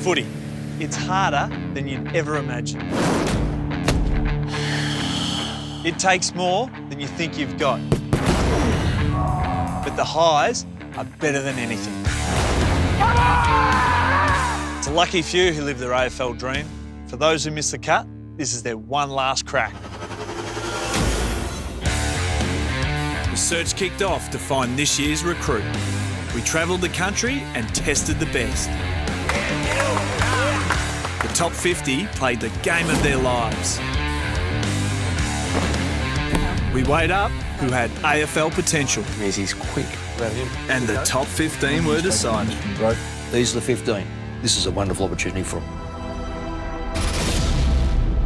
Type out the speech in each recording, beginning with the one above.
Footy. It's harder than you'd ever imagine. It takes more than you think you've got. But the highs are better than anything. It's a lucky few who live their AFL dream. For those who miss the cut, this is their one last crack. The search kicked off to find this year's recruit. We travelled the country and tested the best. The top 50 played the game of their lives. We weighed up who had AFL potential. He's quick. And the top 15 were decided. Bro, these are the 15. This is a wonderful opportunity for them.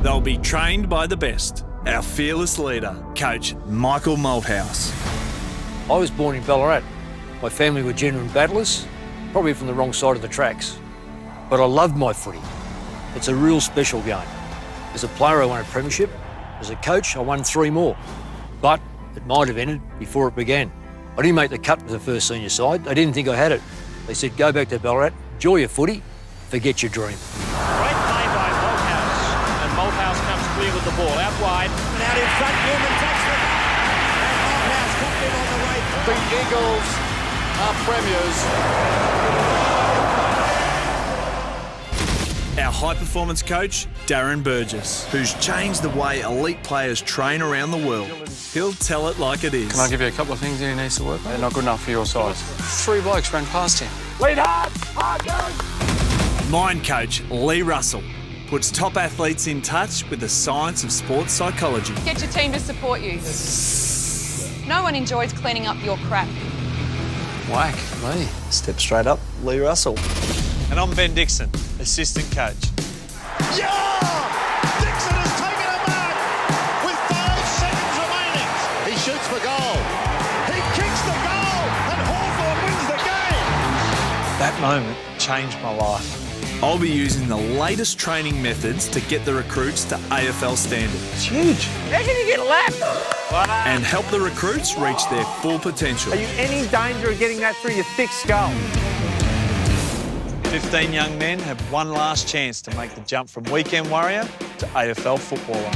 They'll be trained by the best. Our fearless leader, Coach Michael Malthouse. I was born in Ballarat. My family were genuine battlers, probably from the wrong side of the tracks. But I loved my footy. It's a real special game. As a player, I won a premiership. As a coach, I won 3 more. But it might have ended before it began. I didn't make the cut with the first senior side. They didn't think I had it. They said, go back to Ballarat, enjoy your footy, forget your dream. Great play by Malthouse. And Malthouse comes clear with the ball. Out wide. And out in front, Newman takes it. And Malthouse comes in on the way through. The Eagles are premiers. Our high-performance coach, Darren Burgess, who's changed the way elite players train around the world. He'll tell it like it is. Can I give you a couple of things he needs to work on? They're not good enough for your size. 3 blokes ran past him. Lead hard! Hard going! Mind coach, Lee Russell, puts top athletes in touch with the science of sports psychology. Get your team to support you. No one enjoys cleaning up your crap. Whack, Lee. Step straight up, Lee Russell. And I'm Ben Dixon, assistant coach. Yeah! Dixon has taken a mark with 5 seconds remaining. He shoots for goal. He kicks the goal and Hawthorn wins the game. That moment changed my life. I'll be using the latest training methods to get the recruits to AFL standard. It's huge. How can you get lapped? And help the recruits reach their full potential. Are you any danger of getting that through your thick skull? 15 young men have one last chance to make the jump from weekend warrior to AFL footballer.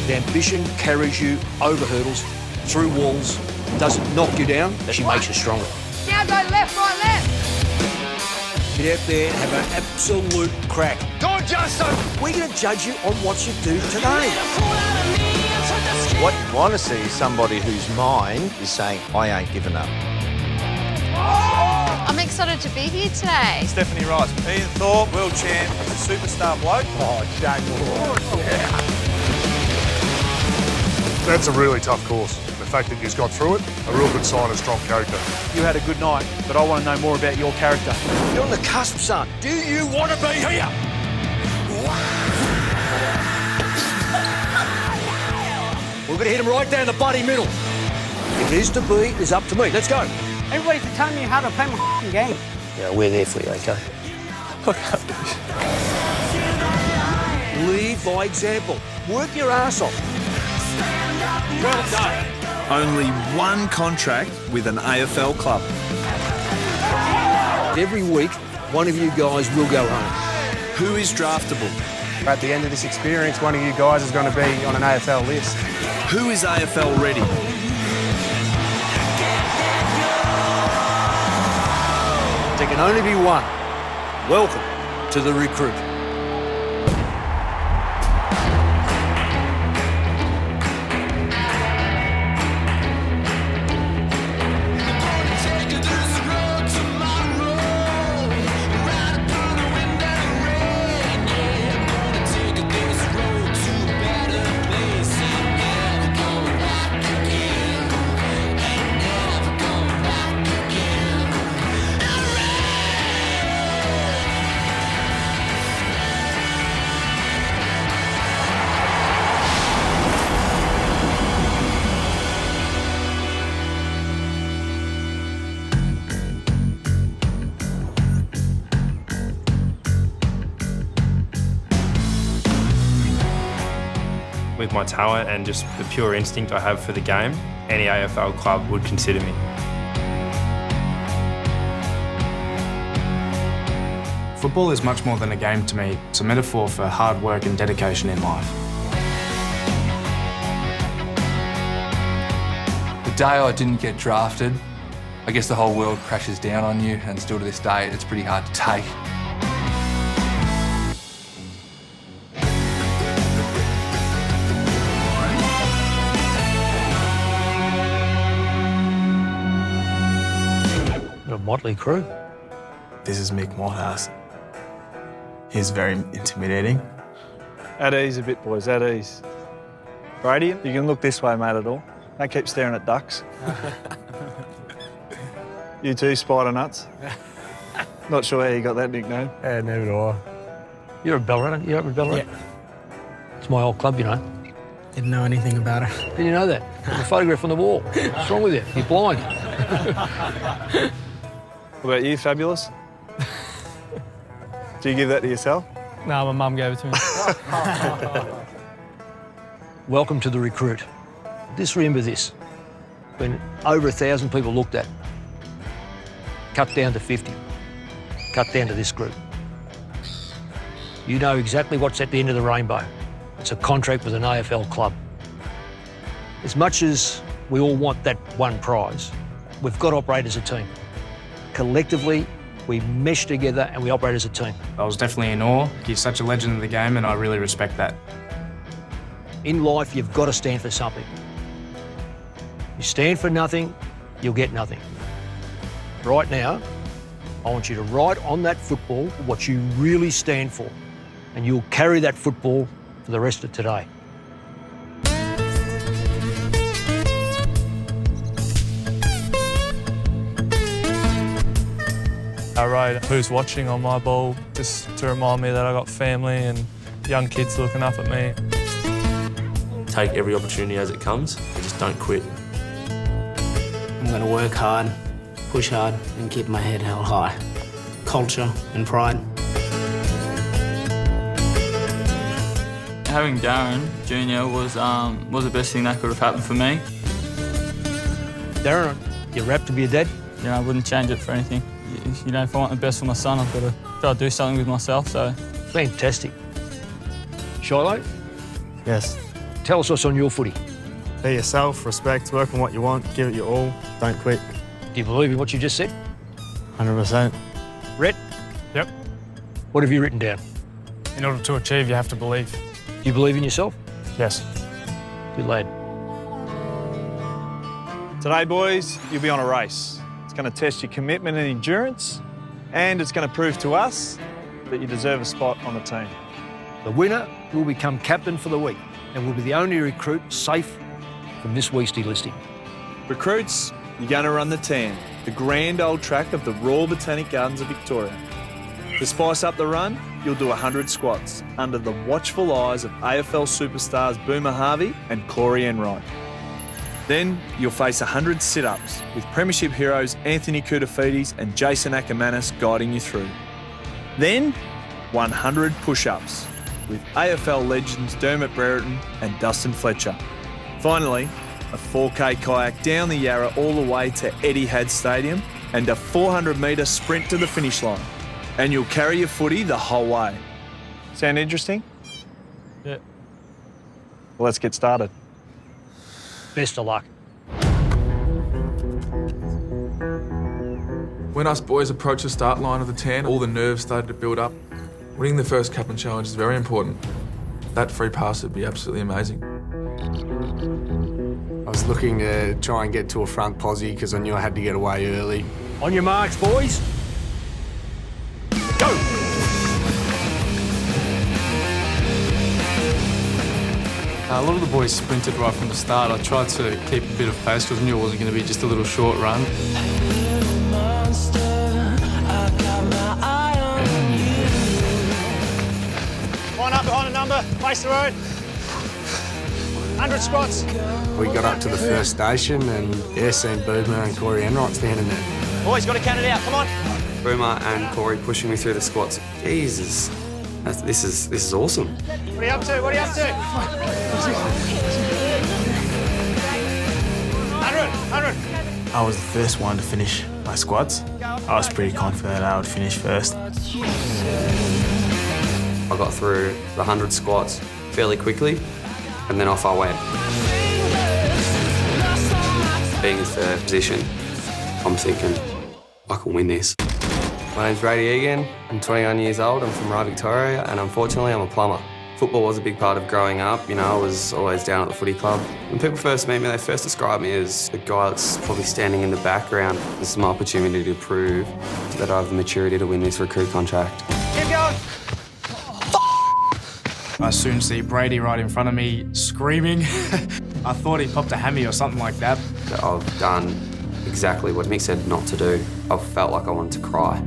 The ambition carries you over hurdles, through walls, doesn't knock you down, actually makes you stronger. Now go left, right, left. Get out there and have an absolute crack. Go on, Justin. We're going to judge you on what you do today. What you want to see is somebody whose mind is saying, I ain't giving up. I'm excited to be here today. Stephanie Rice, Ian Thorpe, world champ, superstar bloke. Oh, Daniel. That's a really tough course. The fact that you've got through it, a real good sign of strong character. You had a good night, but I want to know more about your character. You're on the cusp, son. Do you want to be here? We're going to hit him right down the bloody middle. If it is to be, it's up to me. Let's go. Everybody's telling me how to play my game. Yeah, we're there for you, okay? Lead by example. Work your ass off. Well done. Only one contract with an AFL club. Every week, one of you guys will go home. Who is draftable? At the end of this experience, one of you guys is going to be on an AFL list. Who is AFL ready? There can only be one. Welcome to the recruit. with my talent and just the pure instinct I have for the game, any AFL club would consider me. Football is much more than a game to me. It's a metaphor for hard work and dedication in life. The day I didn't get drafted, I guess the whole world crashes down on you, and still to this day, it's pretty hard to take. A motley crew. This is Mick Morehouse. He's very intimidating. At ease a bit, boys, at ease. Brady, you can look this way, mate, at all. Don't keep staring at ducks. You too, Spider Nuts. Not sure how you got that nickname. Yeah, neither do I. You're a Ballarat, aren't you? You're up with Ballarat? Yeah. It's my old club, you know. Didn't know anything about it. Didn't you know that? There's a photograph on the wall. What's wrong with you? You're blind. What about you, Fabulous? Do you give that to yourself? No, my mum gave it to me. Welcome to the Recruit. Just remember this. When over 1,000 people looked at, cut down to 50, cut down to this group. You know exactly what's at the end of the rainbow. It's a contract with an AFL club. As much as we all want that one prize, we've got to operate as a team. Collectively, we mesh together and we operate as a team. I was definitely in awe. He's such a legend of the game, and I really respect that. In life, you've got to stand for something. You stand for nothing, you'll get nothing. Right now, I want you to write on that football what you really stand for, and you'll carry that football for the rest of today. I wrote "Who's watching" on my ball just to remind me that I got family and young kids looking up at me. Take every opportunity as it comes, and just don't quit. I'm going to work hard, push hard and keep my head held high. Culture and pride. Having Darren Jr. was the best thing that could have happened for me. Darren, you wrapped to be a dad? Yeah, I wouldn't change it for anything. You know, if I want the best for my son, I've got to try to do something with myself, so. Fantastic. Shiloh? Yes. Tell us what's on your footy. Be yourself, respect, work on what you want, give it your all, don't quit. Do you believe in what you just said? 100%. Rhett? Yep. What have you written down? In order to achieve, you have to believe. Do you believe in yourself? Yes. Good lad. Today, boys, you'll be on a race. It's going to test your commitment and endurance, and it's going to prove to us that you deserve a spot on the team. The winner will become captain for the week and will be the only recruit safe from this week's delisting. Recruits, you're going to run the Tan, the grand old track of the Royal Botanic Gardens of Victoria. To spice up the run, you'll do 100 squats under the watchful eyes of AFL superstars Boomer Harvey and Corey Enright. Then you'll face 100 sit-ups with Premiership heroes Anthony Koutafidis and Jason Ackermanis guiding you through. Then 100 push-ups with AFL legends Dermot Brereton and Dustin Fletcher. Finally, a 4K kayak down the Yarra all the way to Etihad Stadium and a 400-metre sprint to the finish line. And you'll carry your footy the whole way. Sound interesting? Yeah. Well, let's get started. Best of luck. When us boys approached the start line of the Tan, all the nerves started to build up. Winning the first Captain Challenge is very important. That free pass would be absolutely amazing. I was looking to try and get to a front posse because I knew I had to get away early. On your marks, boys. Go! A lot of the boys sprinted right from the start. I tried to keep a bit of pace because I knew it wasn't going to be just a little short run. Line up behind a number, face the road. 100 squats. We got up to the first station and seen Boomer and Corey Enright standing there. Boys, got to count it out, come on. Boomer and Corey pushing me through the squats. Jesus. This is awesome. What are you up to? What are you up to? 100. I was the first one to finish my squats. I was pretty confident I would finish first. I got through the 100 squats fairly quickly, and then off I went. Being in third position, I'm thinking, I can win this. My name's Brady Egan, I'm 21 years old, I'm from Rye, Victoria, and unfortunately I'm a plumber. Football was a big part of growing up, you know, I was always down at the footy club. When people first meet me, they first describe me as the guy that's probably standing in the background. This is my opportunity to prove that I have the maturity to win this recruit contract. Keep going. I soon see Brady right in front of me screaming. I thought he popped a hammy or something like that. I've done exactly what Mick said not to do. I felt like I wanted to cry.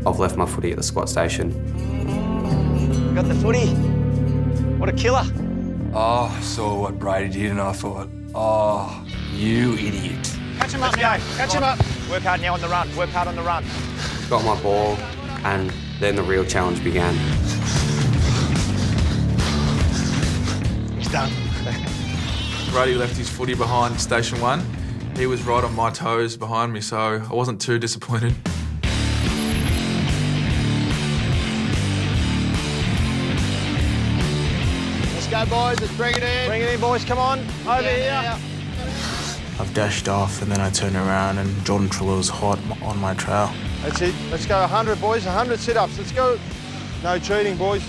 I've left my footy at the squat station. Got the footy. What a killer. Oh, I saw what Brady did and I thought, oh, you idiot. Catch him up now. Catch him up. Work hard now on the run. Work hard on the run. Got my ball, and then the real challenge began. He's done. Brady left his footy behind station 1. He was right on my toes behind me, so I wasn't too disappointed. Let's go, boys. Let's bring it in. Bring it in, boys. Come on. Over here. I've dashed off and then I turned around and Jordan Triller was hot on my trail. That's it. Let's go 100, boys. 100 sit-ups. Let's go. No cheating, boys.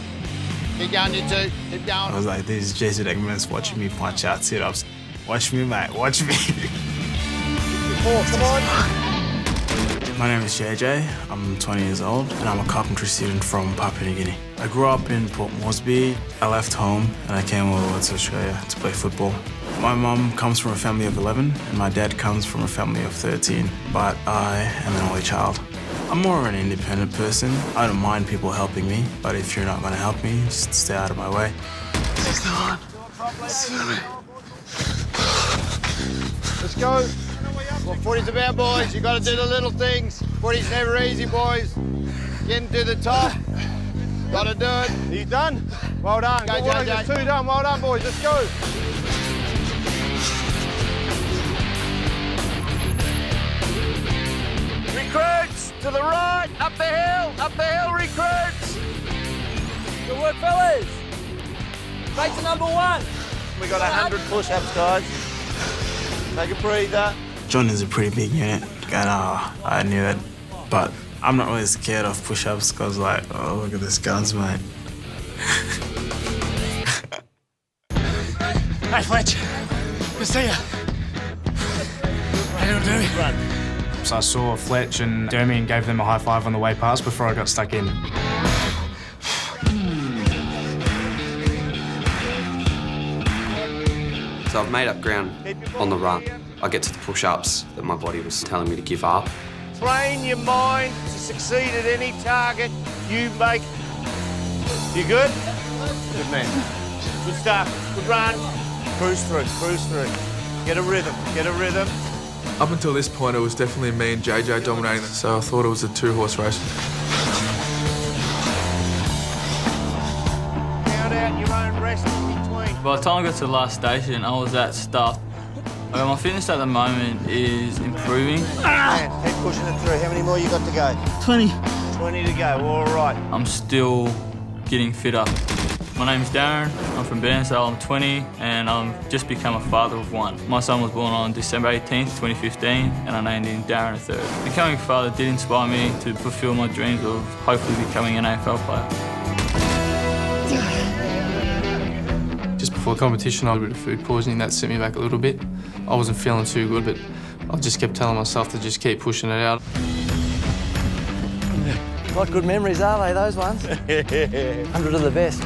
Keep going, you two. Keep going. I was like, these Jason Eggman's watching me punch out sit-ups. Watch me, mate. Watch me. Come on. My name is JJ. I'm 20 years old and I'm a carpentry student from Papua New Guinea. I grew up in Port Moresby. I left home and I came all the way to Australia to play football. My mum comes from a family of 11 and my dad comes from a family of 13, but I am an only child. I'm more of an independent person. I don't mind people helping me, but if you're not going to help me, just stay out of my way. Let's go. What footy's about, boys. You got to do the little things. Footy's never easy, boys. Getting to the top. Got to do it. Are you done? Well done. Go, JJ. 2 done. Well done, boys. Let's go. Recruits to the right. Up the hill. Up the hill, recruits. Good work, fellas. Straight to number 1. We got 100 push-ups, guys. Take a breather. John is a pretty big unit, and I knew that, but I'm not really scared of push-ups because, like, oh, look at this guns, mate. Hey, Fletch. Good to see you. How you doing? Run. So I saw Fletch and Dermy and gave them a high five on the way past before I got stuck in. So I've made up ground on the run. I get to the push-ups that my body was telling me to give up. Train your mind to succeed at any target you make. You good? Good man. Good stuff. Good run. Cruise through. Cruise through. Get a rhythm. Get a rhythm. Up until this point, it was definitely me and JJ dominating, so I thought it was a 2-horse race. Count out your own rest in between. By the time I got to the last station, I was that stuffed. My fitness at the moment is improving. Man, keep pushing it through. How many more you got to go? 20. 20 to go. All right. I'm still getting fitter. My name's Darren. I'm from Bairnsdale. I'm 20 and I've just become a father of 1. My son was born on December 18th, 2015, and I named him Darren III. Becoming a father did inspire me to fulfil my dreams of hopefully becoming an AFL player. Just before the competition, I had a bit of food poisoning. That sent me back a little bit. I wasn't feeling too good, but I just kept telling myself to just keep pushing it out. What good memories are they, those ones? 100 of the best.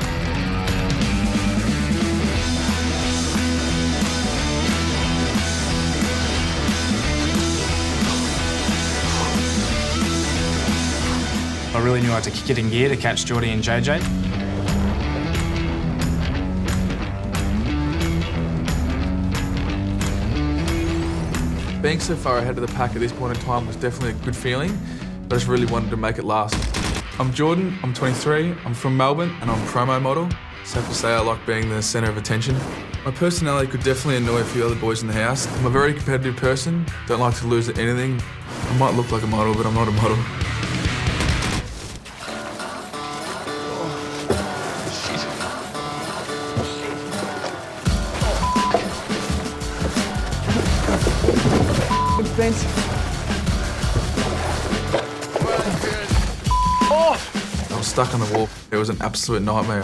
I really knew I had to kick it in gear to catch Geordie and JJ. Being so far ahead of the pack at this point in time was definitely a good feeling, I just really wanted to make it last. I'm Jordan, I'm 23, I'm from Melbourne and I'm a promo model. So I have to say I like being the centre of attention. My personality could definitely annoy a few other boys in the house. I'm a very competitive person, don't like to lose at anything. I might look like a model, but I'm not a model. I was stuck on the wall. It was an absolute nightmare.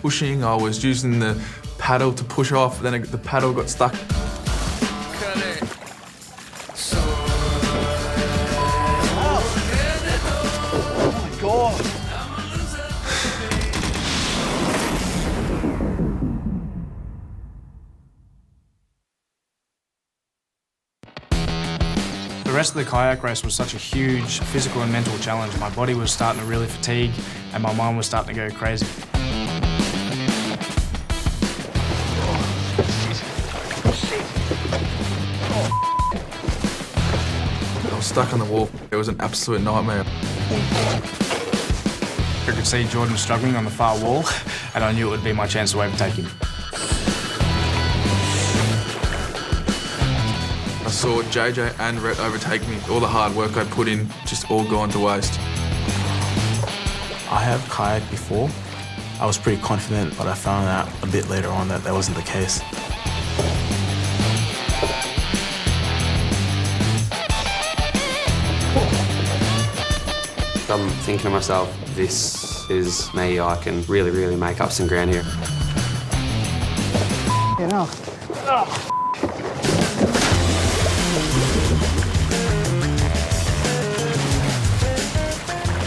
Pushing, I was using the paddle to push off, then the paddle got stuck. Oh my God. The rest of the kayak race was such a huge physical and mental challenge. My body was starting to really fatigue and my mind was starting to go crazy. I was stuck on the wall. It was an absolute nightmare. I could see Jordan struggling on the far wall and I knew it would be my chance to overtake him. I saw JJ and Rhett overtake me. All the hard work I put in, just all gone to waste. I have kayaked before. I was pretty confident, but I found out a bit later on that wasn't the case. I'm thinking to myself, this is me. I can really, really make up some ground here. You know.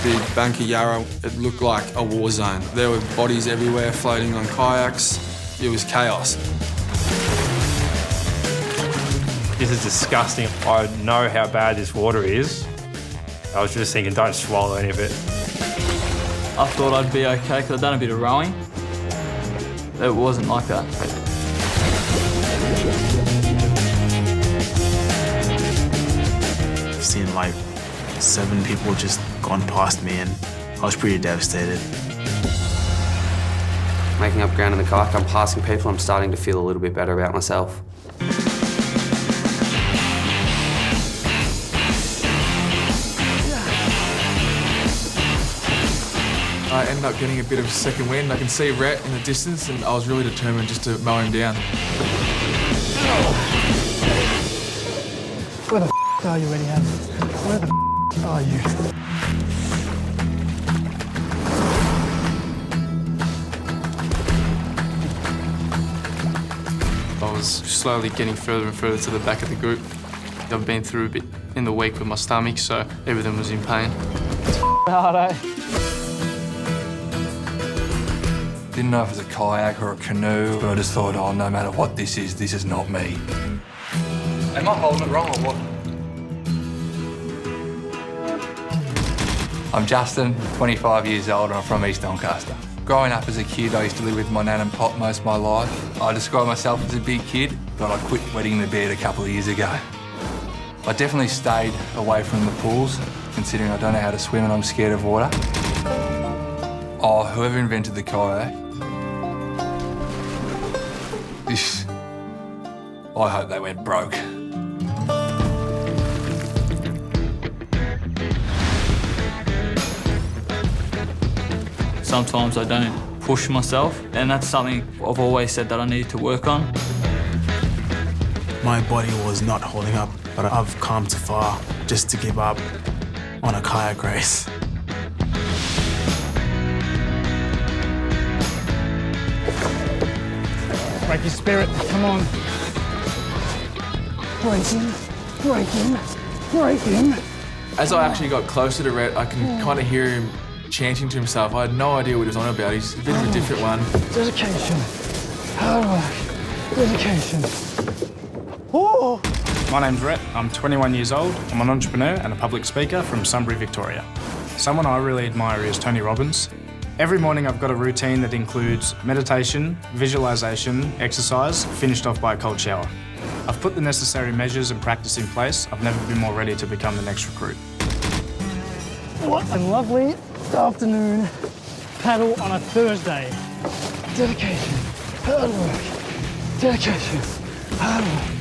The Bank of Yarra, it looked like a war zone. There were bodies everywhere floating on kayaks. It was chaos. This is disgusting. I know how bad this water is. I was just thinking, don't swallow any of it. I thought I'd be okay because I'd done a bit of rowing. It wasn't like that. I've seen like 7 people just gone past me and I was pretty devastated. Making up ground in the kayak, I'm passing people, I'm starting to feel a little bit better about myself. I ended up getting a bit of second wind. I can see Rhett in the distance and I was really determined just to mow him down. Where the are you, Eddie? Where the are you? I was slowly getting further and further to the back of the group. I've been through a bit in the week with my stomach, so everything was in pain. Hard, eh? Didn't know if it was a kayak or a canoe, but I just thought, oh, no matter what this is not me. Am I holding it wrong or what? I'm Justin, 25 years old, and I'm from East Doncaster. Growing up as a kid, I used to live with my nan and pop most of my life. I describe myself as a big kid, but I quit wetting the bed a couple of years ago. I definitely stayed away from the pools, considering I don't know how to swim and I'm scared of water. Oh, whoever invented the kayak, I hope they went broke. Sometimes I don't push myself, and that's something I've always said that I need to work on. My body was not holding up, but I've come too far just to give up on a kayak race. Break your spirit, come on. Break him, break him, break him. As I actually got closer to Rhett, I can kind of hear him chanting to himself. I had no idea what he was on about. He's a bit of a different one. Dedication, hard work, dedication. Oh! My name's Rhett, I'm 21 years old, I'm an entrepreneur and a public speaker from Sunbury, Victoria. Someone I really admire is Tony Robbins. Every morning I've got a routine that includes meditation, visualisation, exercise, finished off by a cold shower. I've put the necessary measures and practice in place. I've never been more ready to become the next recruit. What a lovely afternoon. Paddle on a Thursday. Dedication, hard work. Dedication, hard work.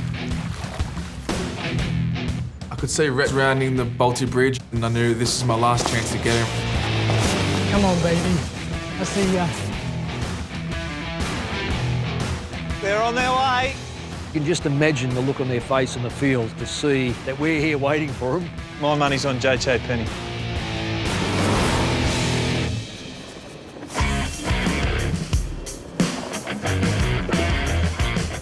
I could see Rhett rounding the Balti Bridge, and I knew this is my last chance to get him. Come on, baby. I see ya. They're on their way. You can just imagine the look on their face in the field to see that we're here waiting for them. My money's on JJ Penny.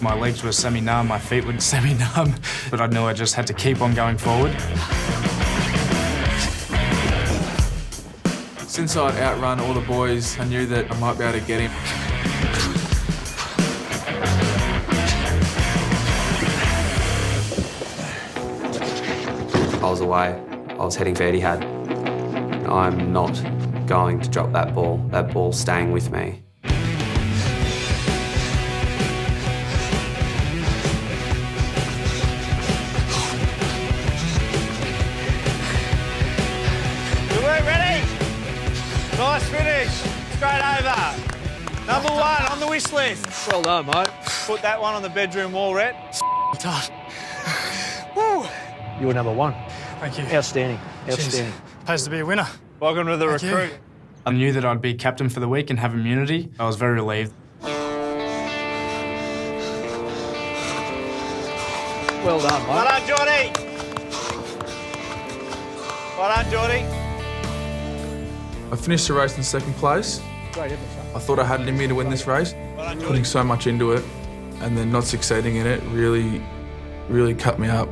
My legs were semi-numb, my feet were semi-numb, but I knew I just had to keep on going forward. Since I'd outrun all the boys, I knew that I might be able to get him. I was away. I was heading for Etihad. I'm not going to drop that ball. That ball's staying with me. Nice finish. Straight over. Number 1 on the wish list. Well done, mate. Put that one on the bedroom wall, Rhett. Tough. Woo. You're number 1. Thank you. Outstanding. Outstanding. Pays to be a winner. Welcome to the Thank you. recruit. I knew that I'd be captain for the week and have immunity. I was very relieved. Well done, mate. Well done, Geordie. Well done, Geordie. I finished the race in second place. Great effort, son. I thought I had it in me to win this race. Putting so much into it and then not succeeding in it really cut me up.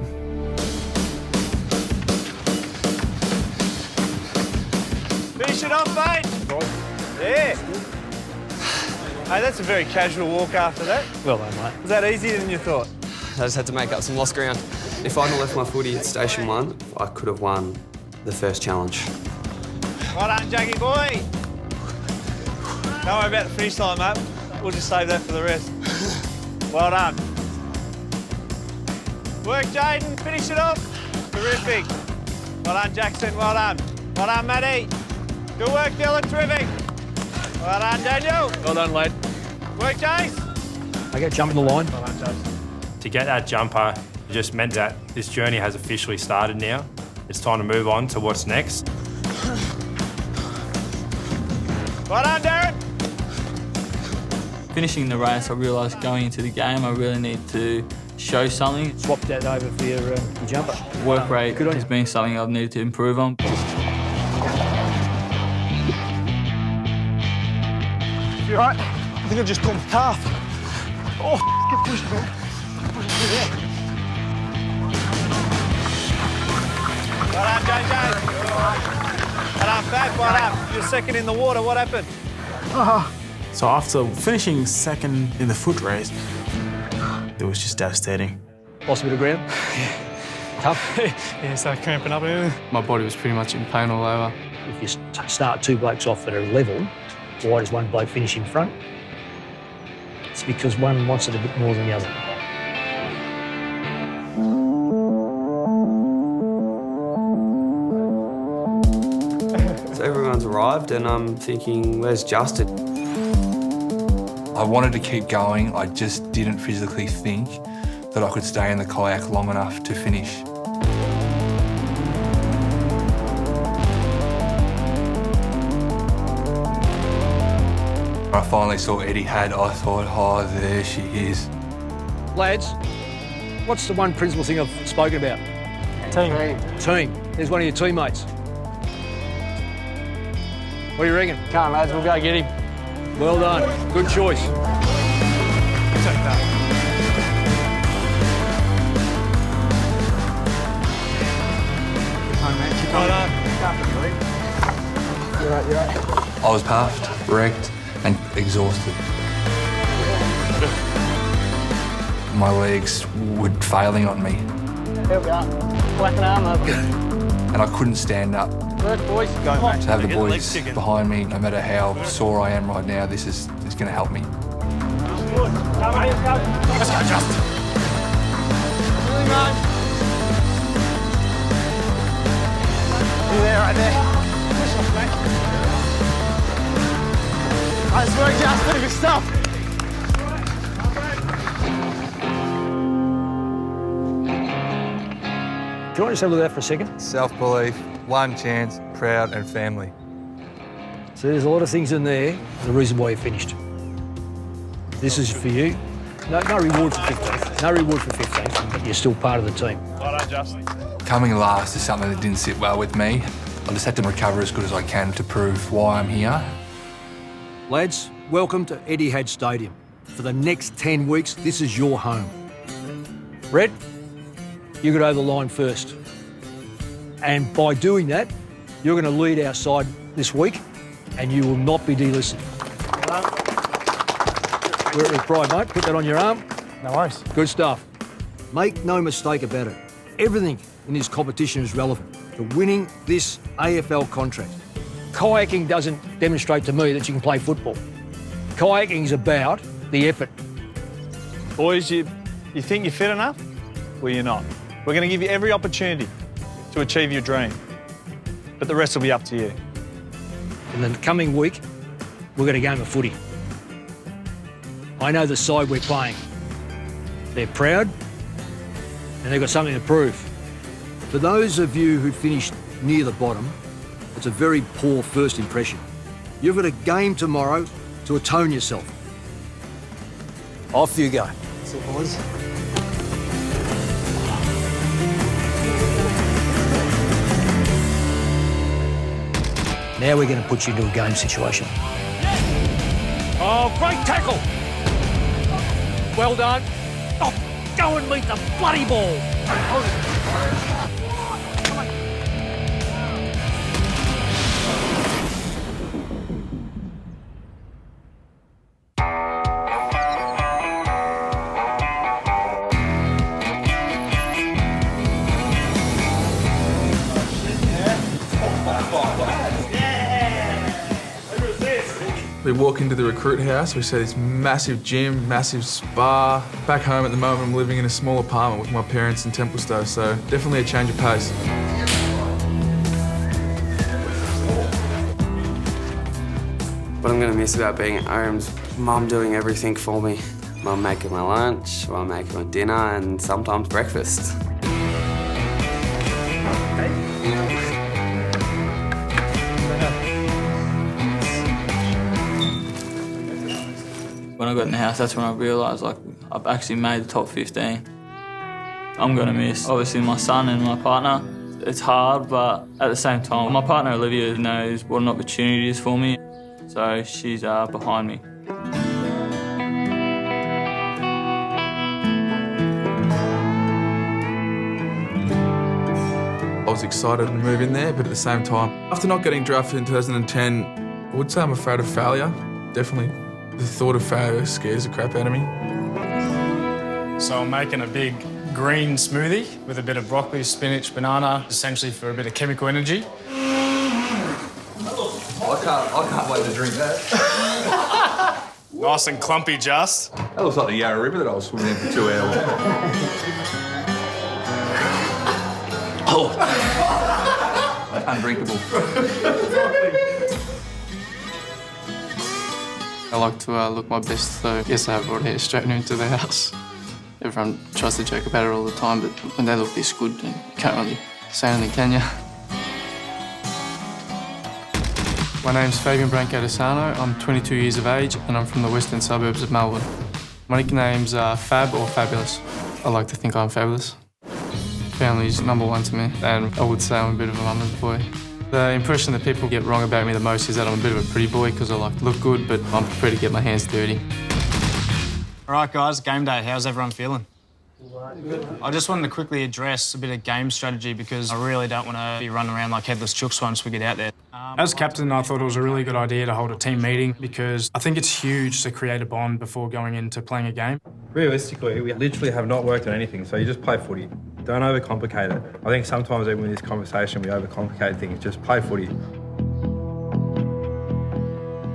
Finish it off, mate. Yeah. Hey, that's a very casual walk after that. Well done, mate. Was that easier than you thought? I just had to make up some lost ground. If I'd left my footy at Station 1, I could have won the first challenge. Well done, Jackie boy. Don't worry about the finish line, mate. We'll just save that for the rest. Well done. Work, Jaden. Finish it off. Terrific. Well done, Jackson. Well done. Well done, Matty. Good work, Dylan. Terrific. Well done, Daniel. Well done, lad. Work, Jace. I get jumping the line. Well done, Jace. To get that jumper just meant that this journey has officially started now. It's time to move on to what's next. Well done, Darren. Finishing the race, I realised going into the game, I really need to show something. Swap that over for your jumper. Work rate has been something I've needed to improve on. You all right? I think I've just pulled my calf. Oh, get pushed, man. Push it through there. Well done, JJ. Well done, Fab. Well done. You're second in the water. What happened? So after finishing second in the foot race, it was just devastating. Lost a bit of ground. Tough. Yeah, started cramping up and everything. My body was pretty much in pain all over. If you start 2 blokes off that are level, why does one bloke finish in front? It's because one wants it a bit more than the other. So everyone's arrived and I'm thinking, where's Justin? I wanted to keep going. I just didn't physically think that I could stay in the kayak long enough to finish. When I finally saw Etihad, I thought, oh, there she is. Lads, what's the one principal thing I've spoken about? Team. There's one of your teammates. What do you reckon? Come on, lads, we'll go get him. Well done. Good choice. Take that. Keep on, mate. Keep on. You're right. I was puffed, wrecked, and exhausted. My legs were failing on me, Here we are. Whack an arm up. and I couldn't stand up. Work, boys. Go, To have the boys behind me, no matter how sore I am right now, this is going to help me. Let's go, Justin. Easily, man. You there, right there. Push off, mate. Nice work, Justin. Good stuff. Do you want to just have a look at that for a second? Self-belief, one chance, proud and family. So there's a lot of things in there, the reason why you finished. This is for you. No reward for 15th. No reward for 15th, but you're still part of the team. Well done, Justin. Coming last is something that didn't sit well with me. I just had to recover as good as I can to prove why I'm here. Lads, welcome to Etihad Stadium. For the next 10 weeks, this is your home. Red, you got over the line first. And by doing that, you're going to lead our side this week, and you will not be delisted. Wear it with pride, mate. Put that on your arm. No worries. Good stuff. Make no mistake about it. Everything in this competition is relevant to winning this AFL contract. Kayaking doesn't demonstrate to me that you can play football. Kayaking is about the effort. Boys, you think you're fit enough? Well, you're not. We're going to give you every opportunity to achieve your dream. But the rest will be up to you. In the coming week, we're going to game of footy. I know the side we're playing. They're proud and they've got something to prove. For those of you who finished near the bottom, it's a very poor first impression. You've got a game tomorrow to atone yourself. Off you go. That's it, boys. Now we're going to put you into a game situation. Oh, great tackle! Well done. Oh, go and meet the bloody ball. We walk into the recruit house, we see this massive gym, massive spa. Back home at the moment, I'm living in a small apartment with my parents in Templestowe, so definitely a change of pace. What I'm going to miss about being at home is Mum doing everything for me. Mum making my lunch, Mum making my dinner, and sometimes breakfast. When I got in the house, that's when I realised, like, I've actually made the top 15. I'm going to miss, obviously, my son and my partner. It's hard, but at the same time, my partner, Olivia, knows what an opportunity it is for me, so she's behind me. I was excited to move in there, but at the same time, after not getting drafted in 2010, I would say I'm afraid of failure, definitely. The thought of failure scares the crap out of me. So I'm making a big green smoothie with a bit of broccoli, spinach, banana, essentially for a bit of chemical energy. I can't wait to drink that. Nice and clumpy, just. That looks like the Yarra River that I was swimming in for 2 hours. Oh. Undrinkable. I like to look my best, so yes, I have brought hair straight into the house. Everyone tries to joke about it all the time, but when they look this good, you can't really say anything, can you? My name's Fabian Branco-Desano. I'm 22 years of age and I'm from the western suburbs of Melbourne. My nickname's Fab or Fabulous. I like to think I'm fabulous. Family's number one to me, and I would say I'm a bit of a mama's boy. The impression that people get wrong about me the most is that I'm a bit of a pretty boy because I like to look good, but I'm prepared to get my hands dirty. All right, guys, game day. How's everyone feeling? I just wanted to quickly address a bit of game strategy because I really don't want to be running around like headless chooks once we get out there. As captain, I thought it was a really good idea to hold a team meeting because I think it's huge to create a bond before going into playing a game. Realistically, we literally have not worked on anything, so you just play footy. Don't overcomplicate it. I think sometimes even with this conversation, we overcomplicate things. Just play footy.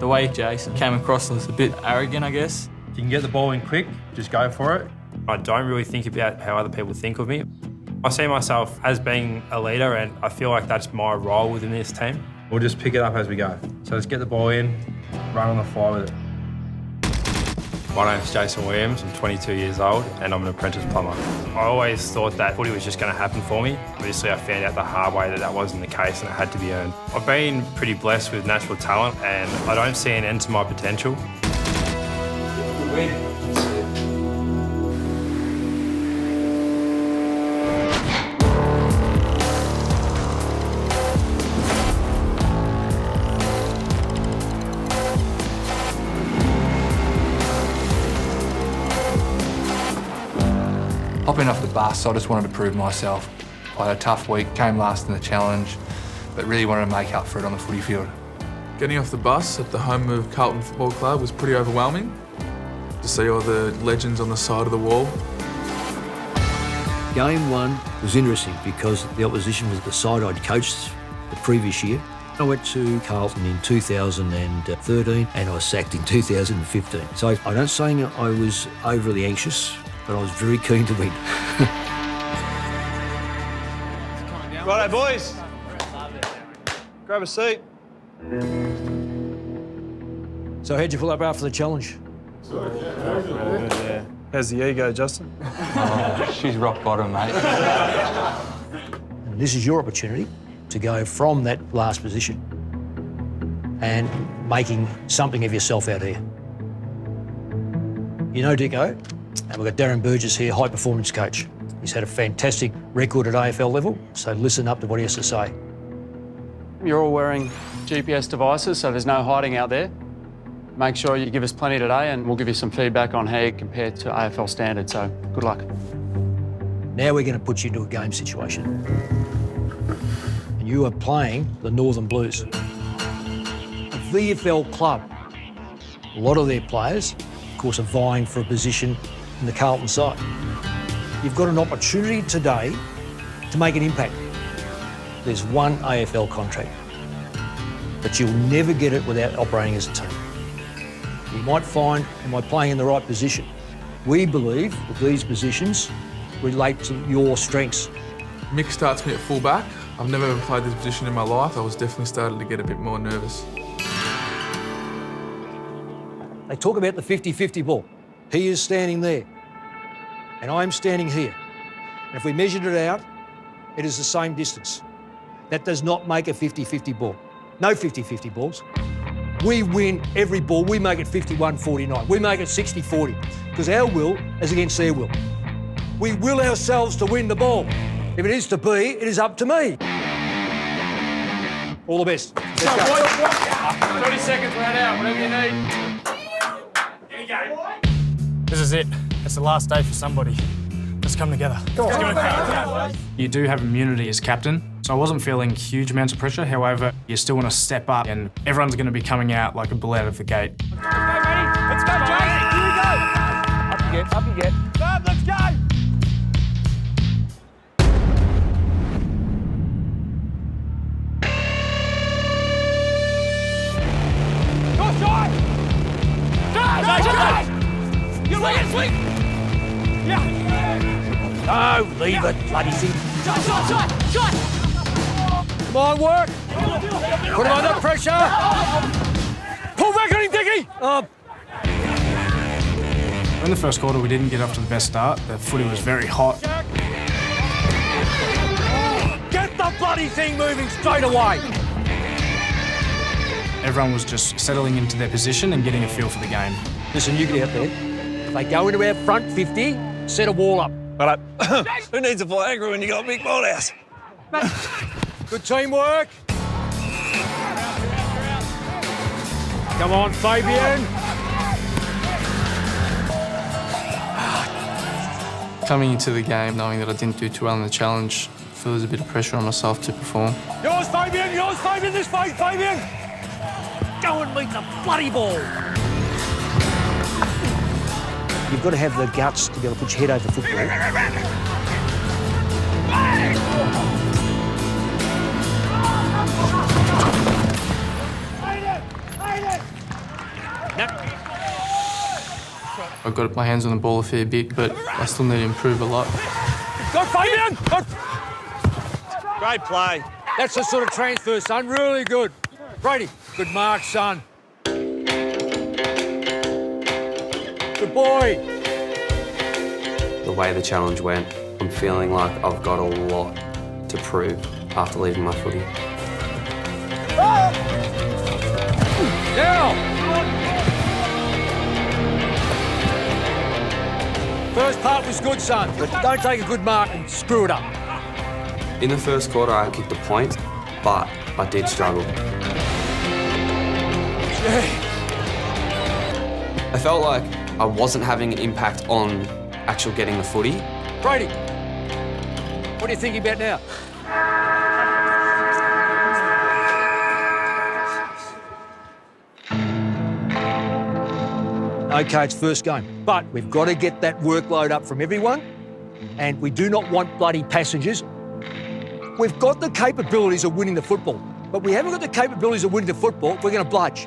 The way Jason came across was a bit arrogant, I guess. If you can get the ball in quick, just go for it. I don't really think about how other people think of me. I see myself as being a leader, and I feel like that's my role within this team. We'll just pick it up as we go. So let's get the ball in, run on the fly with it. My name's Jason Williams, I'm 22 years old and I'm an apprentice plumber. I always thought that footy was just going to happen for me. Obviously I found out the hard way that that wasn't the case and it had to be earned. I've been pretty blessed with natural talent and I don't see an end to my potential. Hopping off the bus, I just wanted to prove myself. I had a tough week, came last in the challenge, but really wanted to make up for it on the footy field. Getting off the bus at the home of Carlton Football Club was pretty overwhelming. To see all the legends on the side of the wall. Game one was interesting because the opposition was the side I'd coached the previous year. I went to Carlton in 2013 and I was sacked in 2015. So I don't say I was overly anxious, but I was very keen to win. Righto, boys. Grab a seat. So how'd you pull up after the challenge? Yeah. How's the ego, Justin? Oh, she's rock bottom, mate. And this is your opportunity to go from that last position and making something of yourself out here. You know Dicko, and we've got Darren Burgess here, high performance coach. He's had a fantastic record at AFL level, so listen up to what he has to say. You're all wearing GPS devices, so there's no hiding out there. Make sure you give us plenty today and we'll give you some feedback on how you compare to AFL standard, so good luck. Now we're going to put you into a game situation. And you are playing the Northern Blues. A VFL club. A lot of their players, of course, are vying for a position in the Carlton side. You've got an opportunity today to make an impact. There's one AFL contract, but you'll never get it without operating as a team. You might find, am I playing in the right position? We believe that these positions relate to your strengths. Mick starts me at full back. I've never ever played this position in my life. I was definitely starting to get a bit more nervous. They talk about the 50-50 ball. He is standing there, and I'm standing here. And if we measured it out, it is the same distance. That does not make a 50-50 ball. No 50-50 balls. We win every ball. We make it 51-49. We make it 60-40, because our will is against their will. We will ourselves to win the ball. If it is to be, it is up to me. All the best. Let's go. 30 seconds, round out, whatever you need. Here you go. This is it. It's the last day for somebody. Let's come together. You do have immunity as captain, so I wasn't feeling huge amounts of pressure. However, you still want to step up and everyone's going to be coming out like a bull out of the gate. Let's go, ready? Let's go, Jay. Here we go. Up you get, up you get. Bob, let's go. Go, Jai. Jai. You swing it, swing. Yeah. No, leave it, bloody thing. Shot. Come on, work. Put him under pressure. Pull back on him, Dickie. In the first quarter, we didn't get off to the best start. The footy was very hot. Get the bloody thing moving straight away. Everyone was just settling into their position and getting a feel for the game. Listen, you get out there. If they go into our front 50, set a wall up. But who needs a flag when you got a big ball house? Good teamwork. Come on, Fabian. Coming into the game, knowing that I didn't do too well in the challenge, I feel there's a bit of pressure on myself to perform. Yours, Fabian, this way, Fabian. Go and meet the bloody ball. You've got to have the guts to be able to put your head over the football. I've got my hands on the ball a fair bit, but I still need to improve a lot. Go, Fabian! Go. Great play. That's the sort of transfer, son. Really good. Brady, good mark, son. Good boy. The way the challenge went, I'm feeling like I've got a lot to prove after leaving my footy. Now! First part was good, son, but don't take a good mark and screw it up. In the first quarter, I kicked a point, but I did struggle. I felt like I wasn't having an impact on actual getting the footy. Brady, what are you thinking about now? OK, it's first game, but we've got to get that workload up from everyone, and we do not want bloody passengers. We've got the capabilities of winning the football, but we haven't got the capabilities of winning the football if we're going to bludge.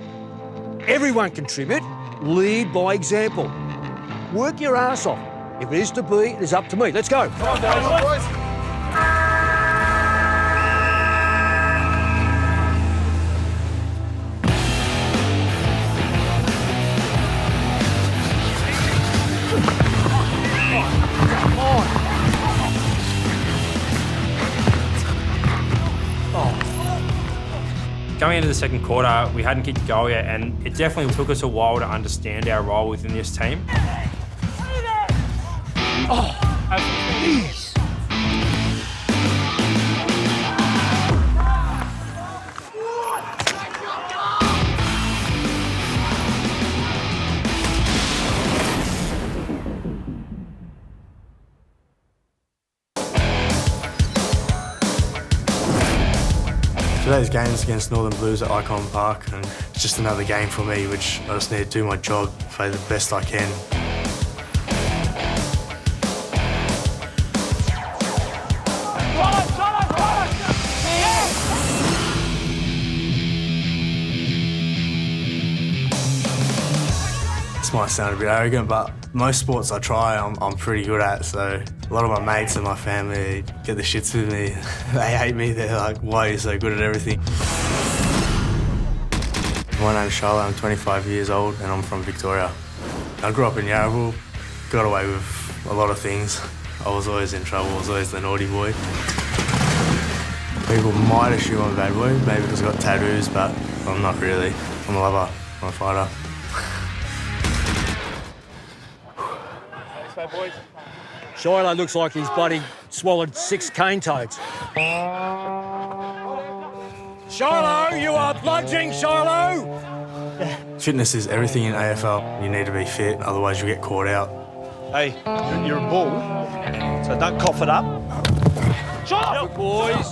Everyone contribute, lead by example. Work your ass off. If it is to be, it is up to me. Let's go. Come on, boys. Going into the second quarter, we hadn't kicked a goal yet, and it definitely took us a while to understand our role within this team. Oh, jeez. Today's game is against Northern Blues at Icon Park, and it's just another game for me, which I just need to do my job, play the best I can. This might sound a bit arrogant, but most sports I try, I'm pretty good at, so a lot of my mates and my family get the shits with me. They hate me, they're like, why are you so good at everything? My name's Charlotte, I'm 25 years old and I'm from Victoria. I grew up in Yarraville, got away with a lot of things. I was always in trouble, I was always the naughty boy. People might assume I'm a bad boy, maybe because I've got tattoos, but I'm not really. I'm a lover, I'm a fighter. Shiloh looks like he's bloody swallowed 6 cane toads. Shiloh, you are bludging, Shiloh! Fitness is everything in AFL. You need to be fit, otherwise you get caught out. Hey, you're a bull, so don't cough it up. Shiloh! Good boys.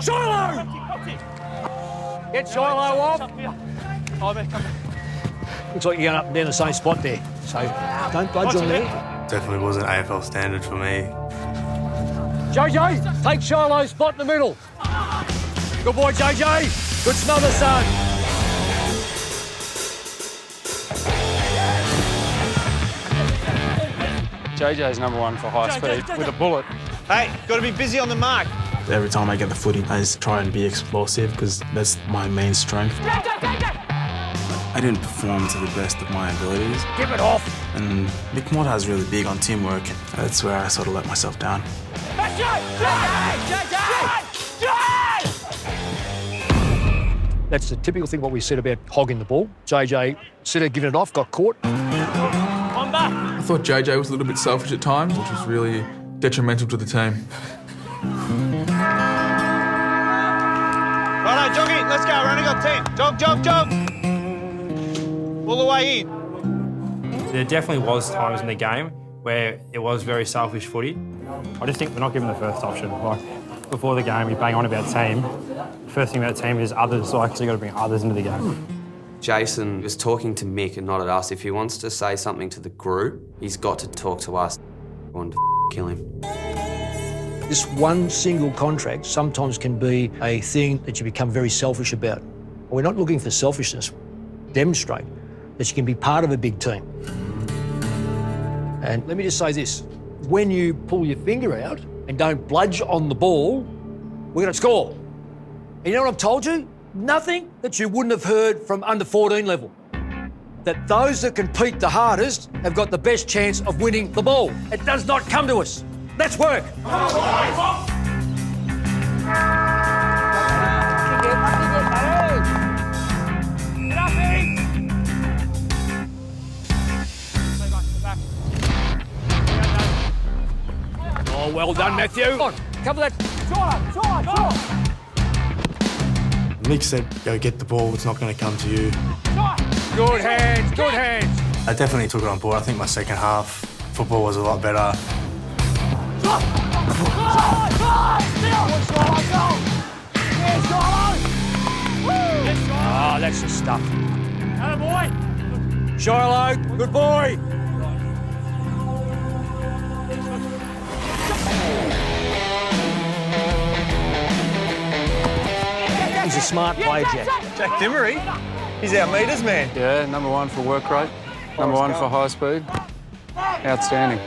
Shiloh! Get Shiloh off. Looks like you're going up and down the same spot there, so don't budge on there. Definitely wasn't AFL standard for me. JJ, take Shiloh's spot in the middle. Good boy, JJ. Good smother, son. JJ's #1 for high speed with a bullet. Hey, got to be busy on the mark. Every time I get the footy, I just try and be explosive because that's my main strength. I didn't perform to the best of my abilities. Give it off. And Mick Mortar's really big on teamwork. That's where I sort of let myself down. That's the typical thing what we said about hogging the ball. JJ instead of giving it off, got caught. I thought JJ was a little bit selfish at times, which was really detrimental to the team. Righto, jogging, let's go, running on 10. Jog, jog, jog. All the way in. There definitely was times in the game where it was very selfish footy. I just think we're not given the first option. Like, before the game, we bang on about team. First thing about team is others, so you've got to bring others into the game. Jason was talking to Mick and not at us. If he wants to say something to the group, he's got to talk to us. I want to kill him. This one single contract sometimes can be a thing that you become very selfish about. We're not looking for selfishness. Demonstrate. that you can be part of a big team. And let me just say this, when you pull your finger out and don't bludge on the ball, we're going to score. And you know what I've told you? Nothing that you wouldn't have heard from under 14 level. That those that compete the hardest have got the best chance of winning the ball. It does not come to us. Let's work. Oh, well done, Matthew. Come on, cover that. Nick said, go get the ball, it's not going to come to you. Good hands, good hands. I definitely took it on board. I think my second half, football was a lot better. Oh, that's the stuff. Shiloh, good boy. He's a smart player, Jack. Jack Dimmery, he's our meters man. Yeah, number one for work rate, number one for high speed. Outstanding.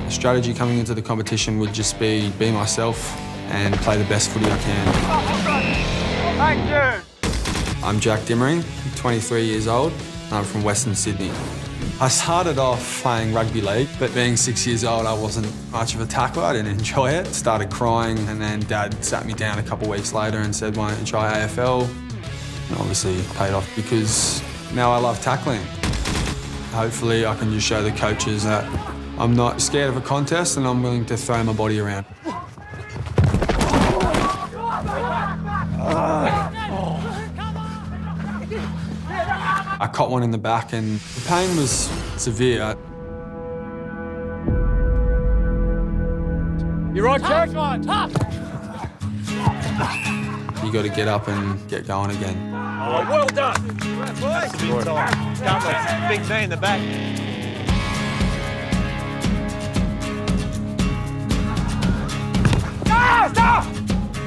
The strategy coming into the competition would just be myself and play the best footy I can. Thank you. I'm Jack Dimmering, 23 years old, and I'm from Western Sydney. I started off playing rugby league, but being 6 years old, I wasn't much of a tackler. I didn't enjoy it. Started crying, and then Dad sat me down a couple of weeks later and said, why don't you try AFL? And obviously it paid off because now I love tackling. Hopefully I can just show the coaches that I'm not scared of a contest and I'm willing to throw my body around. I caught one in the back and the pain was severe. You right, Jack? You got to get up and get going again. Oh, well done. That's big time. Big knee in the back.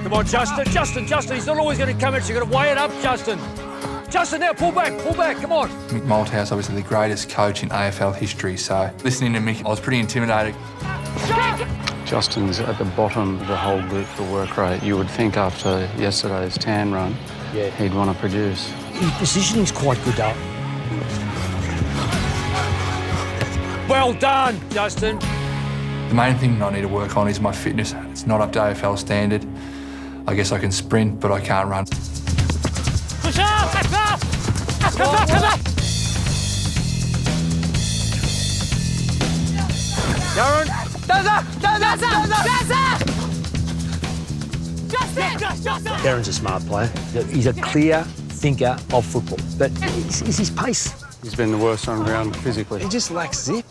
Come on, Justin, he's not always going to come in, so you've got to weigh it up, Justin. Justin, now pull back, come on. Mick Malthouse, obviously the greatest coach in AFL history, so listening to Mick, I was pretty intimidated. Justin's at the bottom of the whole group for work rate. You would think after yesterday's tan run, he'd want to produce. His positioning's quite good, though. Well done, Justin. The main thing I need to work on is my fitness. It's not up to AFL standard. I guess I can sprint, but I can't run. Push up! Come back! Darren! Darren's a smart player. He's a clear thinker of football, but it's his pace. He's been the worst on ground physically. He just lacks zip.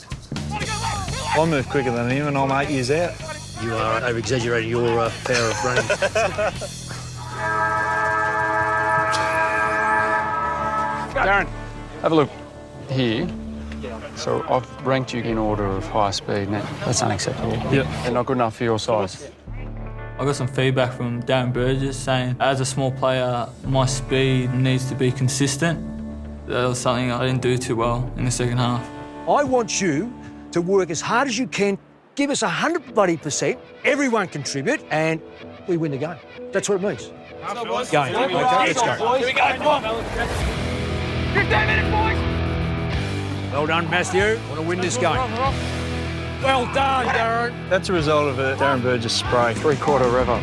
I move quicker than him and I'm 8 years out. You are over-exaggerating your power of running. Darren, have a look here. So I've ranked you in order of high speed. Now, that's unacceptable. Yep. They're not good enough for your size. I got some feedback from Darren Burgess saying, as a small player, my speed needs to be consistent. That was something I didn't do too well in the second half. I want you to work as hard as you can, give us 100%, everyone contribute, and we win the game. That's what it means. Go. Okay, let's go. Here we go, come on. 15 minutes, boys. Well done, Matthew. Want to win this game. Well done, Darren. That's a result of a Darren Burgess spray. 3/4 rev up.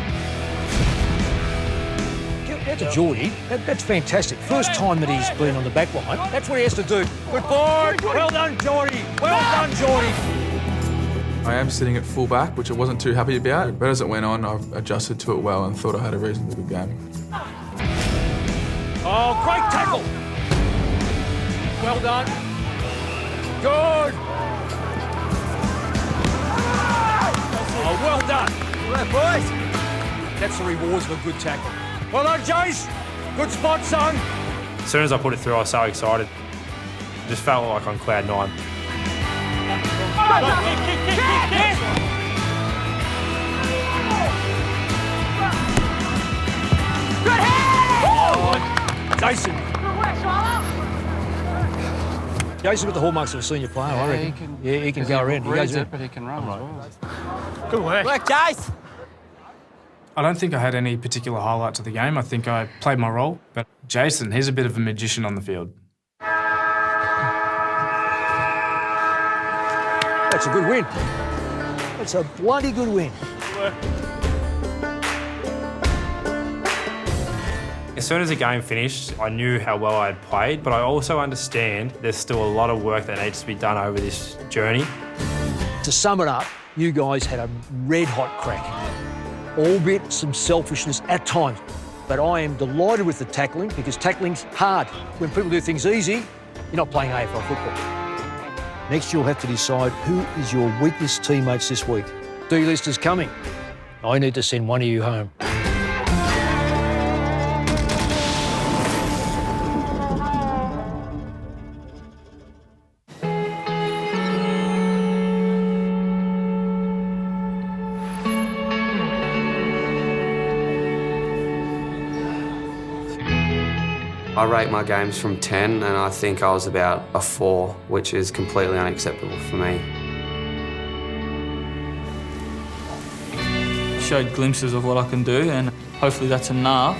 That's a Geordie. That's fantastic. First time that he's been on the back line. That's what he has to do. Good boy. Well done, Geordie. Well done, Geordie. I am sitting at full back, which I wasn't too happy about, but as it went on, I've adjusted to it well and thought I had a reasonably good game. Oh, great tackle. Well done. Good. Oh, well done. Well, boys. That's the rewards of a good tackle. Well done, Jace. Good spot, son. As soon as I put it through, I was so excited. Just felt like on cloud nine. Jason. Jason's got the hallmarks of a senior player, I reckon. He can go around. He goes it, but he can run as well. Good work. Work, Jace. I don't think I had any particular highlight to the game. I think I played my role. But Jason, he's a bit of a magician on the field. That's a good win. That's a bloody good win. As soon as the game finished, I knew how well I had played, but I also understand there's still a lot of work that needs to be done over this journey. To sum it up, you guys had a red-hot crack, albeit some selfishness at times. But I am delighted with the tackling because tackling's hard. When people do things easy, you're not playing AFL football. Next, you'll have to decide who is your weakest teammates this week. D-list is coming. I need to send one of you home. I rate my games from 10 and I think I was about a 4, which is completely unacceptable for me. Showed glimpses of what I can do and hopefully that's enough.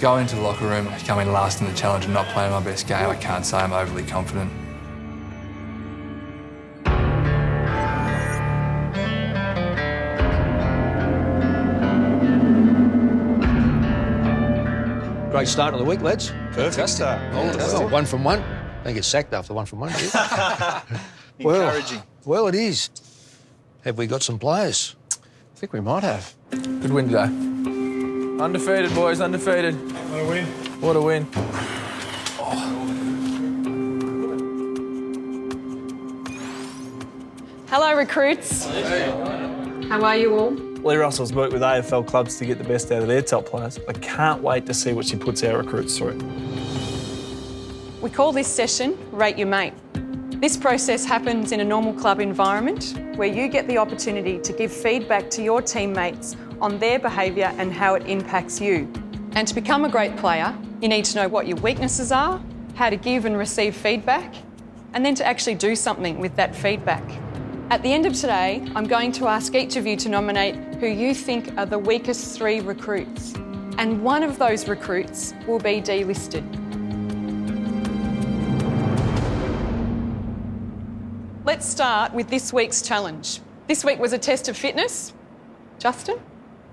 Going into the locker room, coming last in the challenge and not playing my best game, I can't say I'm overly confident. Great start of the week, lads. Perfect start. Well, 1 from 1. Don't get sacked after 1 from 1, do you? Encouraging. Well, it is. Have we got some players? I think we might have. Good win today. Undefeated, boys, undefeated. What a win. What a win. Hello, recruits. How are you all? Lee Russell's worked with AFL clubs to get the best out of their top players. I can't wait to see what she puts our recruits through. We call this session Rate Your Mate. This process happens in a normal club environment where you get the opportunity to give feedback to your teammates on their behaviour and how it impacts you. And to become a great player, you need to know what your weaknesses are, how to give and receive feedback, and then to actually do something with that feedback. At the end of today, I'm going to ask each of you to nominate who you think are the weakest 3 recruits. And one of those recruits will be delisted. Let's start with this week's challenge. This week was a test of fitness. Justin,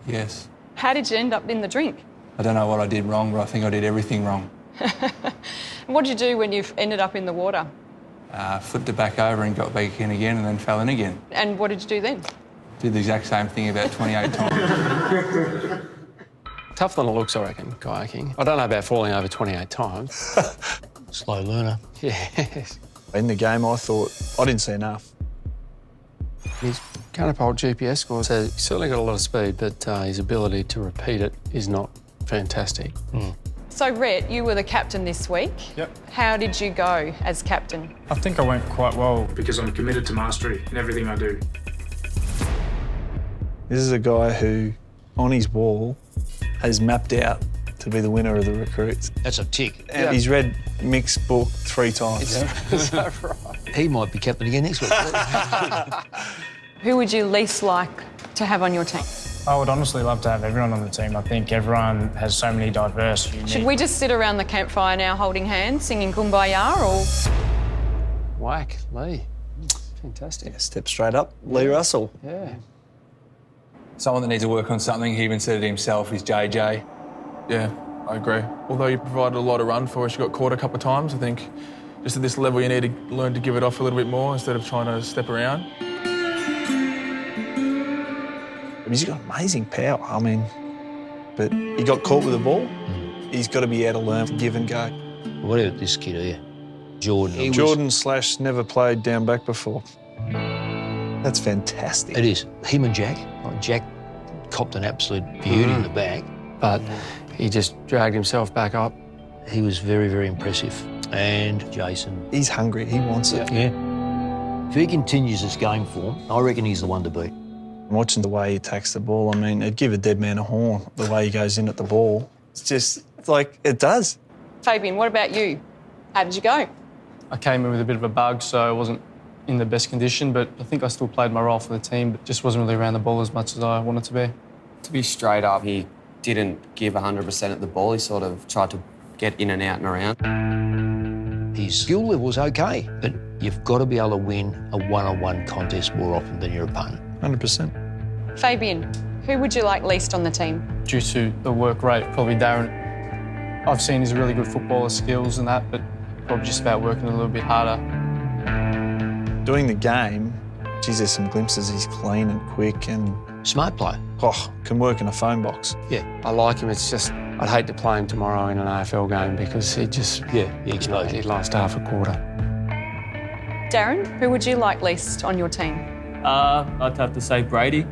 Yes. how did you end up in the drink? I don't know what I did wrong, but I think I did everything wrong. What did you do when you've ended up in the water? Flipped it back over and got back in again and then fell in again. And what did you do then? Did the exact same thing about 28 times. Tougher than it looks, I reckon, kayaking. I don't know about falling over 28 times. Slow learner. Yes. In the game, I thought I didn't see enough. He's kind of hold GPS scores, so he's certainly got a lot of speed, but his ability to repeat it is not fantastic. So, Rhett, you were the captain this week. Yep. How did you go as captain? I think I went quite well because I'm committed to mastery in everything I do. This is a guy who, on his wall, has mapped out to be the winner of the recruits. That's a tick. And he's read Mick's book 3 times. Is that right? He might be captain again next week. Who would you least like to have on your team? I would honestly love to have everyone on the team. I think everyone has so many diverse, unique... Should we just sit around the campfire now holding hands, singing Kumbaya, or...? Whack, Lee. Fantastic. Yeah, step straight up, Lee Russell. Yeah. Someone that needs to work on something, he even said it himself, is JJ. Yeah, I agree. Although you provided a lot of run for us, you got caught a couple of times. I think just at this level you need to learn to give it off a little bit more instead of trying to step around. He's got amazing power, I mean, but he got caught with the ball. He's got to be able to learn to give and go. What about this kid here? Jordan. Jordan / never played down back before. That's fantastic. It is. Him and Jack. Like Jack copped an absolute beauty in the back. But he just dragged himself back up. He was very, very impressive. And Jason. He's hungry. He wants it. Yeah. If he continues his game form, I reckon he's the one to beat. Watching the way he attacks the ball, I mean, it'd give a dead man a horn, the way he goes in at the ball. It's like, it does. Fabian, what about you? How did you go? I came in with a bit of a bug, so I wasn't in the best condition, but I think I still played my role for the team, but just wasn't really around the ball as much as I wanted to be. To be straight up, he didn't give 100% at the ball. He sort of tried to get in and out and around. His skill level's okay, but you've got to be able to win a one-on-one contest more often than your opponent. 100%. Fabian, who would you like least on the team? Due to the work rate, probably Darren. I've seen his really good footballer skills and that, but probably just about working a little bit harder. Doing the game, geez, there's some glimpses. He's clean and quick and... Smart player. Oh, can work in a phone box. Yeah. I like him. It's just, I'd hate to play him tomorrow in an AFL game because he just... Yeah, he explodes. He'd last half a quarter. Darren, who would you like least on your team? I'd have to say Brady.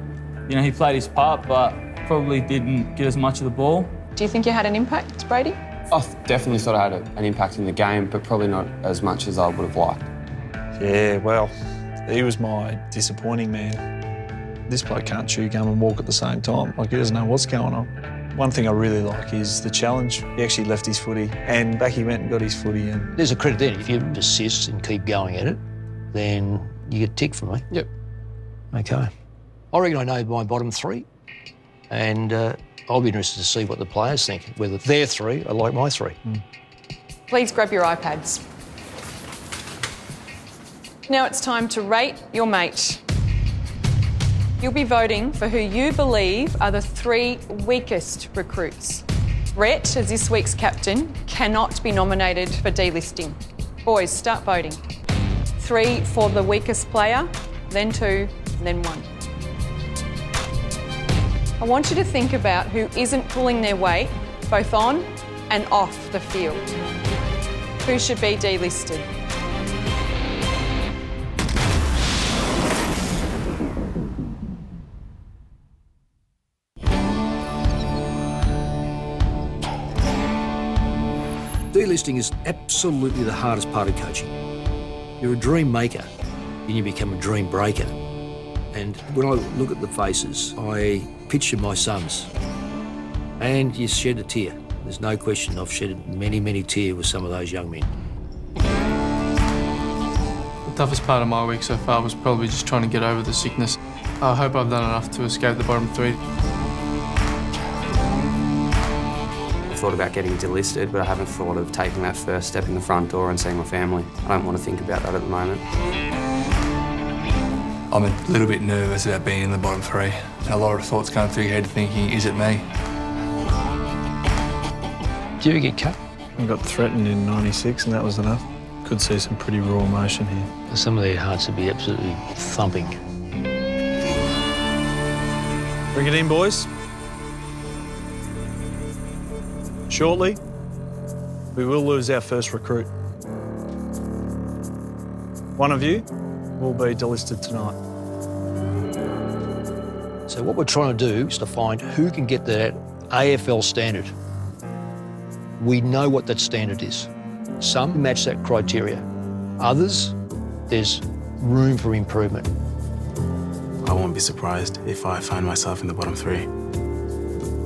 You know, he played his part, but probably didn't get as much of the ball. Do you think you had an impact, Brady? I definitely thought I had an impact in the game, but probably not as much as I would have liked. Yeah, well, he was my disappointing man. This bloke can't chew gum and walk at the same time. Like, he doesn't know what's going on. One thing I really like is the challenge. He actually left his footy and back he went and got his footy. And there's a credit there. If you persist and keep going at it, then you get a tick from me. Yep. Okay. I reckon I know my bottom three, and I'll be interested to see what the players think, whether their three are like my three. Please grab your iPads. Now it's time to rate your mate. You'll be voting for who you believe are the 3 weakest recruits. Rhett, as this week's captain, cannot be nominated for delisting. Boys, start voting. 3 for the weakest player, then 2, then 1. I want you to think about who isn't pulling their weight, both on and off the field. Who should be delisted? Delisting is absolutely the hardest part of coaching. You're a dream maker, then you become a dream breaker. And when I look at the faces, I picture my sons. And you shed a tear. There's no question I've shed many, many tears with some of those young men. The toughest part of my week so far was probably just trying to get over the sickness. I hope I've done enough to escape the bottom 3. I've thought about getting delisted, but I haven't thought of taking that first step in the front door and seeing my family. I don't want to think about that at the moment. I'm a little bit nervous about being in the bottom 3. A lot of thoughts going through your head thinking, is it me? Do you ever get cut? I got threatened in '96 and that was enough. Could see some pretty raw emotion here. Some of their hearts would be absolutely thumping. Bring it in, boys. Shortly, we will lose our first recruit. One of you will be delisted tonight. So what we're trying to do is to find who can get that AFL standard. We know what that standard is. Some match that criteria. Others, there's room for improvement. I won't be surprised if I find myself in the bottom 3.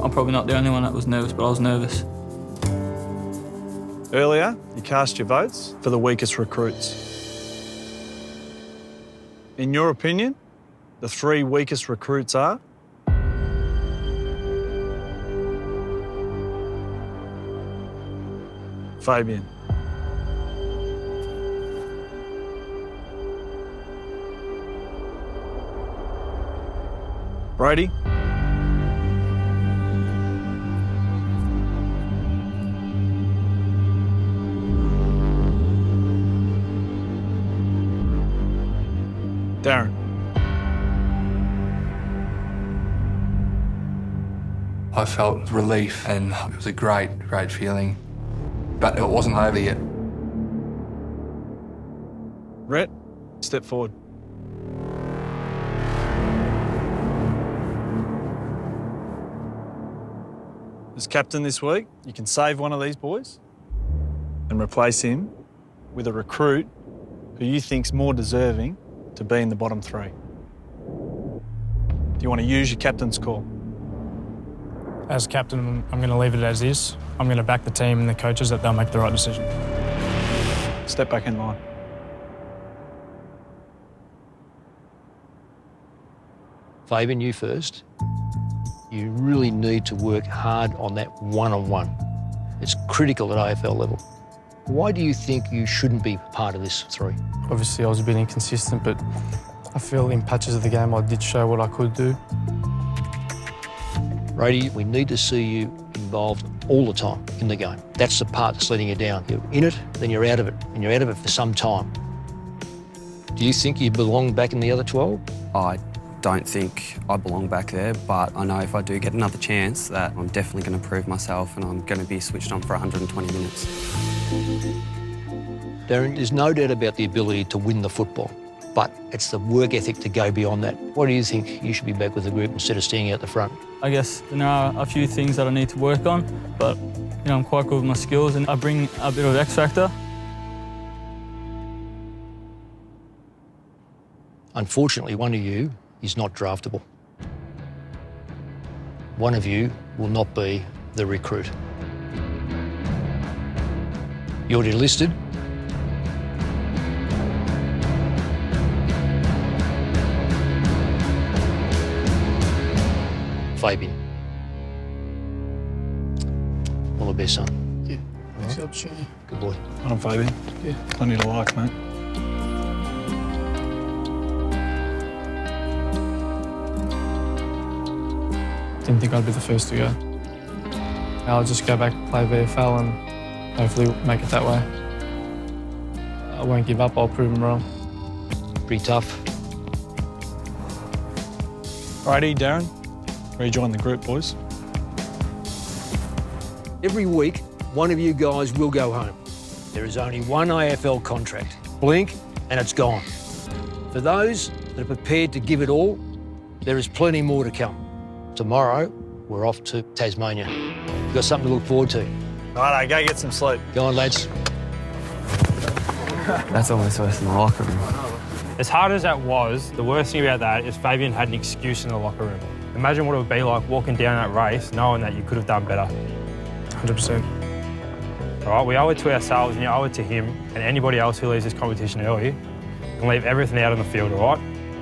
I'm probably not the only one that was nervous, but I was nervous. Earlier, you cast your votes for the weakest recruits. In your opinion, the 3 weakest recruits are? Fabian. Brady. Darren. I felt relief and it was a great, great feeling. But it wasn't over yet. Rhett, step forward. As captain this week, you can save one of these boys and replace him with a recruit who you think's more deserving to be in the bottom 3. Do you want to use your captain's call? As captain, I'm going to leave it as is. I'm going to back the team and the coaches that they'll make the right decision. Step back in line. Fabian, you first. You really need to work hard on that one-on-one. It's critical at AFL level. Why do you think you shouldn't be part of this 3? Obviously, I was a bit inconsistent, but I feel in patches of the game I did show what I could do. Brady, we need to see you involved all the time in the game. That's the part that's letting you down. You're in it, then you're out of it, and you're out of it for some time. Do you think you belong back in the other 12? I don't think I belong back there, but I know if I do get another chance that I'm definitely going to prove myself and I'm going to be switched on for 120 minutes. Darren, there's no doubt about the ability to win the football, but it's the work ethic to go beyond that. What do you think you should be back with the group instead of standing out the front? I guess there are a few things that I need to work on, but I'm quite good with my skills and I bring a bit of X factor. Unfortunately, one of you is not draftable. One of you will not be the recruit. You're delisted. Fabian. All the best, son. Yeah, thanks for the opportunity. Good boy. I'm Fabian. Yeah, plenty to like, mate. Didn't think I'd be the first to go. I'll just go back and play VFL and hopefully make it that way. I won't give up, I'll prove them wrong. Pretty tough. Righty, Darren. Rejoin the group, boys. Every week, one of you guys will go home. There is only one AFL contract. Blink and it's gone. For those that are prepared to give it all, there is plenty more to come. Tomorrow, we're off to Tasmania. We've got something to look forward to. Righto, go get some sleep. Go on, lads. That's almost worse than the locker room. As hard as that was, the worst thing about that is Fabian had an excuse in the locker room. Imagine what it would be like walking down that race knowing that you could have done better. 100%. All right, we owe it to ourselves and you owe it to him and anybody else who leaves this competition early and leave everything out on the field, all right?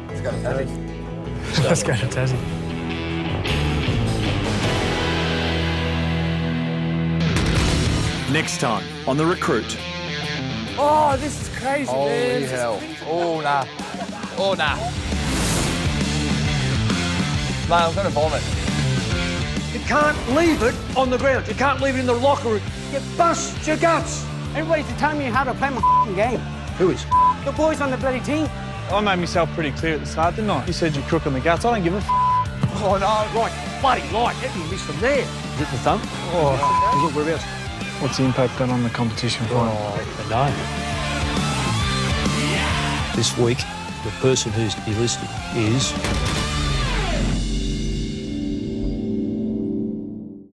Let's go to Tassie. Let's go to Tassie. Next time on The Recruit. Oh, this is crazy, Holy man. hell. Oh, nah. Oh, nah. Mate, I'm going to vomit. You can't leave it on the ground. You can't leave it in the locker room. You bust your guts. Everybody's telling me how to play my game. Who is? The boys on the bloody team. I made myself pretty clear at the start, didn't I? You said you're crook on the guts. I don't give a Oh, no, right. Bloody light. How do you miss from there? Is it the thumb? Oh, look, whereabouts? What's the impact done on the competition for him? I know. This week, the person who's delisted is